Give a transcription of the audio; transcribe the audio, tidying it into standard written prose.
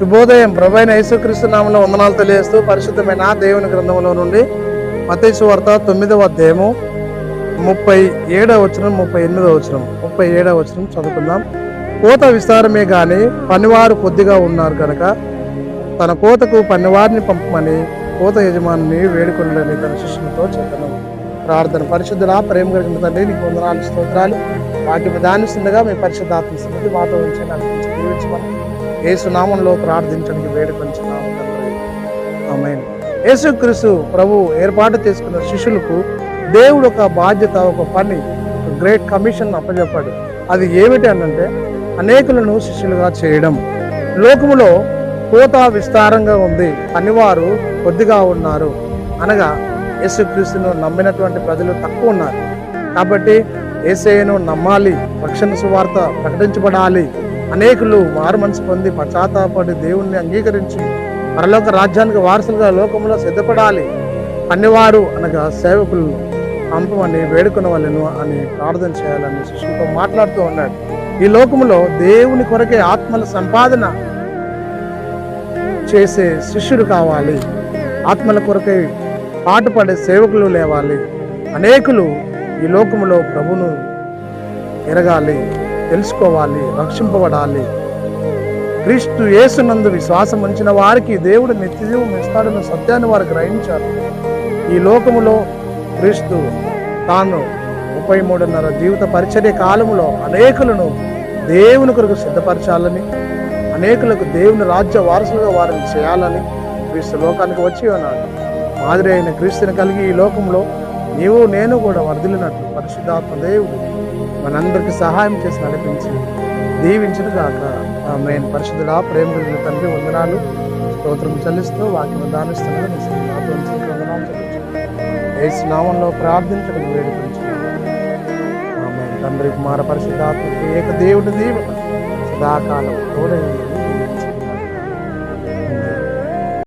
శుభోదయం. ప్రభువైన యేసుక్రీస్తు నామములో వందనాలు తెలియజేస్తూ పరిశుద్ధమైన దేవుని గ్రంథంలో నుండి మత్తయి సువార్త 9వ అధ్యాయము 37వ వచనం 38వ వచనం 37వ వచనం చదువుకుందాం. కోత విస్తారమే గాని పనివారు కొద్దిగా ఉన్నారు కనుక తన కోతకు పనివారిని పంపమని కోత యజమానిని వేడుకొనడని తన శిష్యులతో చెప్పను. ప్రార్థన. పరిశుద్ధుడా, ప్రేమ కలిగిన తండ్రి, నీకు వందనాలు, స్తోత్రాలు. వాక్యం ధ్యానిస్తుండగా మీ పరిశుద్ధాత్మ సన్నిధి మాతో ఉంచి నడిపించి దీవించమని యేసు నామంలో ప్రార్థించడానికి వేడుకొంచున్నాము తండ్రి. ఆమేన్. యేసుక్రీస్తు ప్రభు ఏర్పాటు చేసుకున్న శిష్యులకు దేవుడు ఒక బాధ్యత, ఒక పని, ఒక గ్రేట్ కమిషన్ అప్పచెప్పాడు. అది ఏమిటి అంటే అనేకులను శిష్యులుగా చేయడం. లోకములో కోత విస్తారంగా ఉంది, పనివారు కొద్దిగా ఉన్నారు. అనగా యేసుక్రీస్తును నమ్మినటువంటి ప్రజలు తక్కువ ఉన్నారు. కాబట్టి యేసయ్యను నమ్మాలి, రక్షణ సువార్త ప్రకటించబడాలి, అనేకులు మారు మనసు పొంది పశ్చాత్తాపడి దేవుణ్ణి అంగీకరించి పరలోక రాజ్యానికి వారసులుగా లోకంలో సిద్ధపడాలి. పనివారు అనగా సేవకులు పంపమని వేడుకున్న వాళ్ళను అని ప్రార్థన చేయాలని శిష్యులతో మాట్లాడుతూ ఉన్నాడు. ఈ లోకంలో దేవుని కొరకే ఆత్మల సంపాదన చేసే శిష్యుడు కావాలి. ఆత్మల కొరకై పాటుపడే సేవకులు లేవాలి. అనేకులు ఈ లోకములో ప్రభును ఎరగాలి, తెలుసుకోవాలి, రక్షింపబడాలి. క్రీస్తు యేసునందు విశ్వాసం ఉంచిన వారికి దేవుడు నిత్యజీవం ఇస్తాడన్న సత్యాన్ని వారు గ్రహించారు. ఈ లోకములో క్రీస్తు తాను 33.5 జీవిత పరిచర్య కాలములో అనేకులను దేవుని కొరకు సిద్ధపరచాలని, అనేకులకు దేవుని రాజ్య వారసులుగా వారిని చేయాలని క్రీస్తు లోకానికి వచ్చి ఉన్నాడు. మాదిరి అయిన క్రీస్తుని కలిగి ఈ లోకంలో నీవు నేను కూడా వర్ధిల్లినట్లు పరిశుద్ధాత్మ దేవుడు మనందరికీ సహాయం చేసి నడిపించి దీవించును గాక. ఆమేన్. పరిశుద్ధుడా, ప్రేమ కలిగిన తండ్రి, వందనాలు, స్తోత్రం చెల్లిస్తూ వాక్యం దానిస్తున్నాను. యేసు నామములో ప్రార్థించడం వేడుకొంచున్నాను. ఆమేన్. తండ్రి, కుమార పరిశుద్ధాత్మకి ఏక దేవుడి దీవెన సదాకాలం తోడై